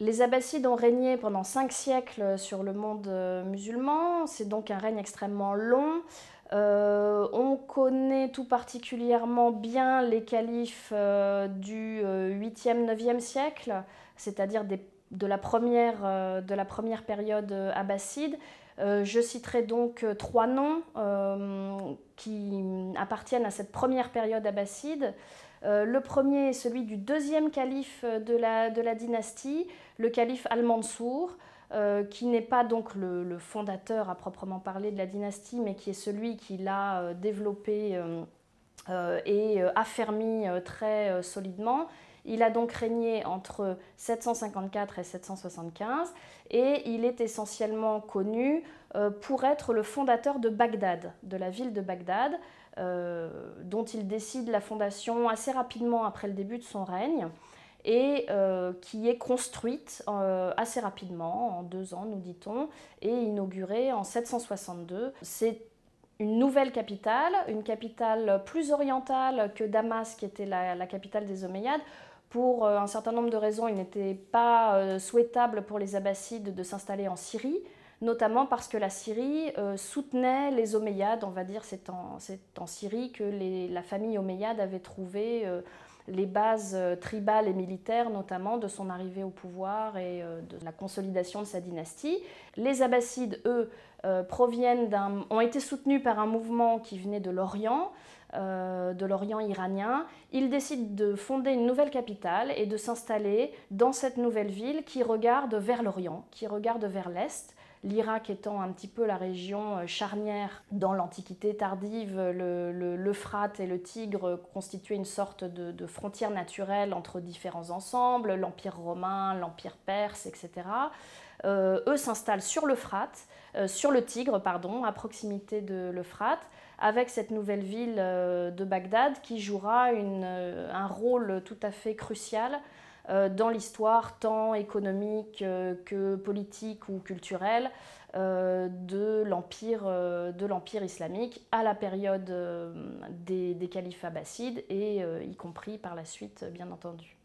Les Abbassides ont régné pendant 5 siècles sur le monde musulman, c'est donc un règne extrêmement long. On connaît tout particulièrement bien les califes du 8e, 9e siècle, c'est-à-dire de la première période abbasside. Je citerai donc 3 noms qui appartiennent à cette première période abbasside. Le premier est celui du deuxième calife de la dynastie, le calife Al-Mansour, qui n'est pas donc le fondateur à proprement parler de la dynastie, mais qui est celui qui l'a développé et affermi très solidement. Il a donc régné entre 754 et 775 et il est essentiellement connu pour être le fondateur de Bagdad, de la ville de Bagdad, dont il décide la fondation assez rapidement après le début de son règne et qui est construite assez rapidement, en 2 ans nous dit-on, et inaugurée en 762. C'est une nouvelle capitale, une capitale plus orientale que Damas, qui était la capitale des Omeyyades. Pour un certain nombre de raisons, il n'était pas souhaitable pour les Abbassides de s'installer en Syrie, notamment parce que la Syrie soutenait les Omeyyades. On va dire c'est en Syrie que la famille Omeyyade avait trouvé les bases tribales et militaires, notamment de son arrivée au pouvoir et de la consolidation de sa dynastie. Les Abbassides, eux, ont été soutenus par un mouvement qui venait de l'Orient iranien. Ils décident de fonder une nouvelle capitale et de s'installer dans cette nouvelle ville qui regarde vers l'Orient, qui regarde vers l'Est. L'Irak étant un petit peu la région charnière dans l'Antiquité tardive, l'Euphrate et le Tigre constituaient une sorte de frontière naturelle entre différents ensembles, l'Empire romain, l'Empire perse, etc. Eux s'installent sur sur le Tigre, pardon, à proximité de l'Euphrate, avec cette nouvelle ville de Bagdad qui jouera un rôle tout à fait crucial dans l'histoire tant économique que politique ou culturelle de l'Empire islamique à la période des califes abbassides et y compris par la suite, bien entendu.